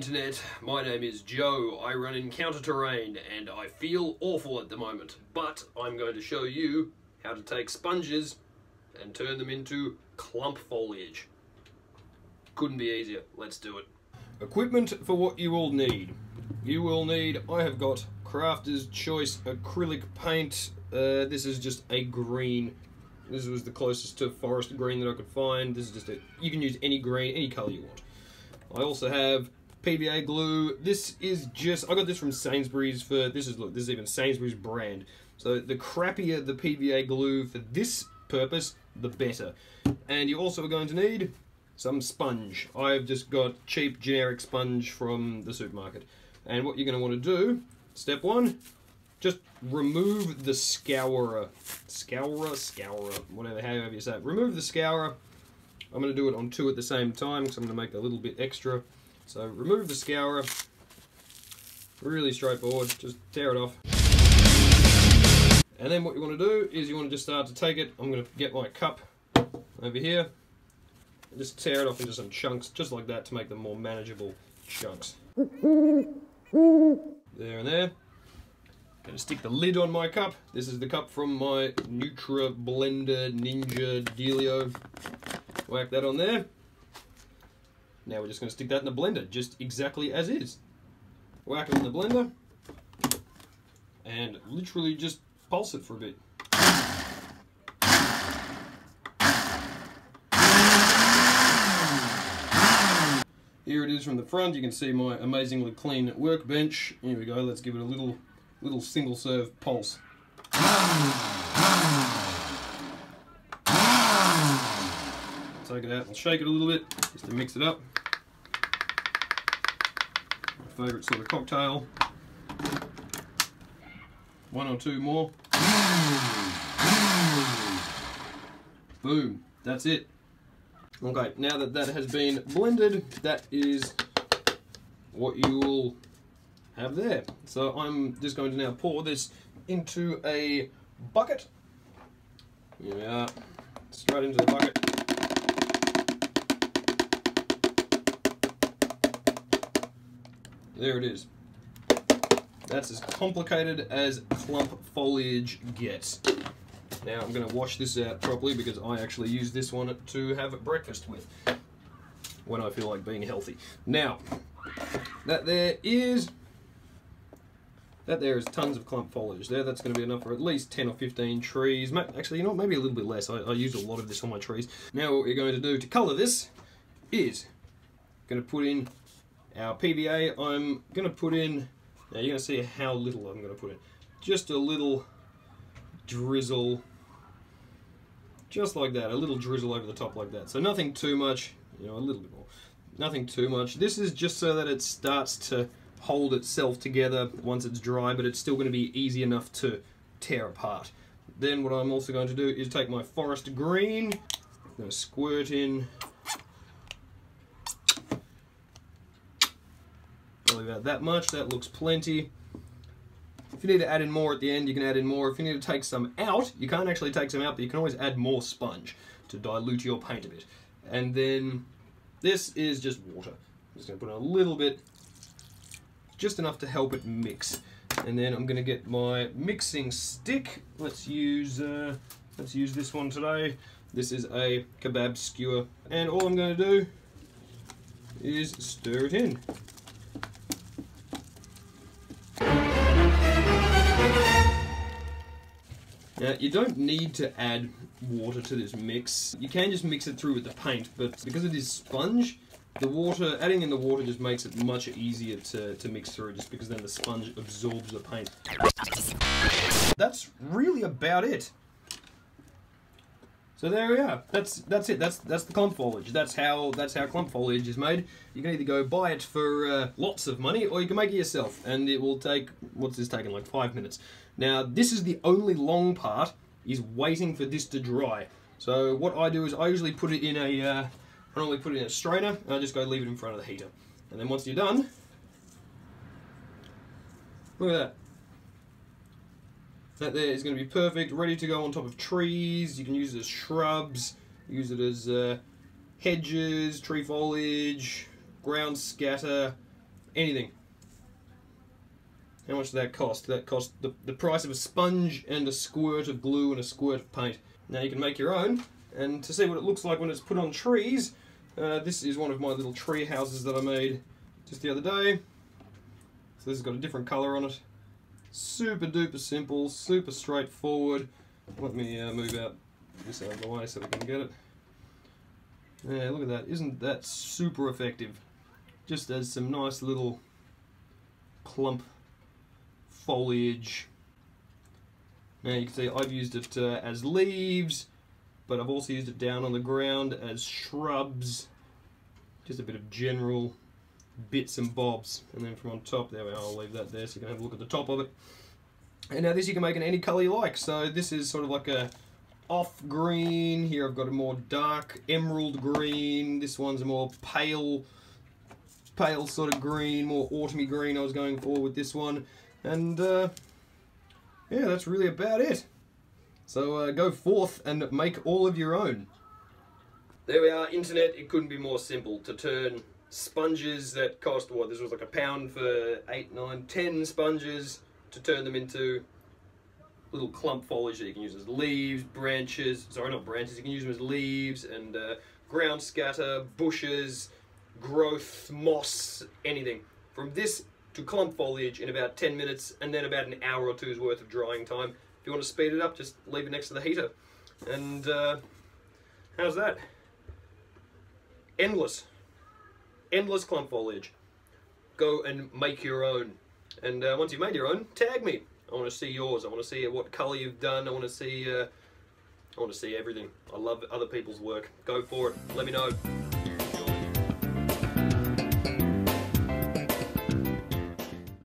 internet, my name is Joe. I run Encounter Terrain and I feel awful at the moment, but I'm going to show you how to take sponges and turn them into clump foliage. Couldn't be easier. Let's do it. Equipment for what you will need. You will need, I have got Crafter's Choice acrylic paint. This is just a green. This was the closest to forest green that I could find. This is just you can use any green, any colour you want. I also have PVA glue. This is just, I got this from Sainsbury's for, this is even Sainsbury's brand. So the crappier the PVA glue for this purpose, the better. And you also are going to need some sponge. I've just got cheap generic sponge from the supermarket. And what you're going to want to do, step one, just remove the scourer, whatever, however you say it. Remove the scourer. I'm going to do it on two at the same time because I'm going to make a little bit extra. So remove the scourer. Really straightforward. Just tear it off. And then what you want to do is you want to just start to take it. I'm going to get my cup over here and just tear it off into some chunks, just like that, to make them more manageable chunks. There and there. Going to stick the lid on my cup. This is the cup from my Nutra Blender Ninja Dealio. Whack that on there. Now we're just going to stick that in the blender, just exactly as is. Whack it in the blender, and literally just pulse it for a bit. Here it is from the front. You can see my amazingly clean workbench. Here we go. Let's give it a little single serve pulse. Take it out and shake it a little bit, just to mix it up. My favourite sort of cocktail. One or two more. Boom, that's it. Okay, now that that has been blended, that is what you will have there. So I'm just going to now pour this into a bucket. Here we are, straight into the bucket. There it is. That's as complicated as clump foliage gets. Now I'm going to wash this out properly because I actually use this one to have breakfast with when I feel like being healthy. Now, that there is tons of clump foliage there. That's going to be enough for at least 10 or 15 trees. Actually, you know, maybe a little bit less. I use a lot of this on my trees. Now what we're going to do to colour this is going to put in our PVA. I'm going to put in, now you're going to see how little I'm going to put in. Just a little drizzle, just like that, a little drizzle over the top like that. So nothing too much, you know, a little bit more. Nothing too much. This is just so that it starts to hold itself together once it's dry, but it's still going to be easy enough to tear apart. Then what I'm also going to do is take my forest green, I'm going to squirt in probably about that much. That looks plenty. If you need to add in more at the end, you can add in more. If you need to take some out, you can't actually take some out, but you can always add more sponge to dilute your paint a bit. And then this is just water. I'm just going to put in a little bit, just enough to help it mix. And then I'm going to get my mixing stick. Let's use this one today. This is a kebab skewer, and all I'm going to do is stir it in. Now, you don't need to add water to this mix. You can just mix it through with the paint, but because it is sponge, the water, adding in the water just makes it much easier to mix through, just because then the sponge absorbs the paint. That's really about it. So there we are. That's it. That's the clump foliage. That's how clump foliage is made. You can either go buy it for lots of money, or you can make it yourself, and it will take, what's this taking, like 5 minutes. Now this is the only long part, is waiting for this to dry. So what I do is I usually put it in a I normally put it in a strainer, and I just go leave it in front of the heater. And then once you're done, look at that. That there is going to be perfect, ready to go on top of trees. You can use it as shrubs, use it as hedges, tree foliage, ground scatter, anything. How much did that cost? That cost the price of a sponge and a squirt of glue and a squirt of paint. Now you can make your own, and to see what it looks like when it's put on trees, this is one of my little tree houses that I made just the other day. So this has got a different colour on it. Super duper simple, super straightforward. Let me move out this out of the way so we can get it. Yeah, look at that. Isn't that super effective? Just as some nice little clump foliage. Now you can see I've used it as leaves, but I've also used it down on the ground as shrubs. Just a bit of general bits and bobs. And then from on top, there we are, I'll leave that there so you can have a look at the top of it. And now this you can make in any colour you like. So this is sort of like a off green. Here I've got a more dark emerald green. This one's a more pale sort of green, more autumny green I was going for with this one. And yeah, that's really about it. So go forth and make all of your own. There we are, internet. It couldn't be more simple to turn sponges that cost, what, this was like £1 for 8, 9, 10 sponges, to turn them into little clump foliage that you can use as leaves, branches, sorry, not branches, you can use them as leaves and ground scatter, bushes, growth, moss, anything. From this to clump foliage in about 10 minutes, and then about an hour or two's worth of drying time. If you want to speed it up, just leave it next to the heater. And how's that? Endless clump foliage. Go and make your own. And once you've made your own, tag me. I want to see yours. I want to see what colour you've done. I want to see everything. I love other people's work. Go for it. Let me know.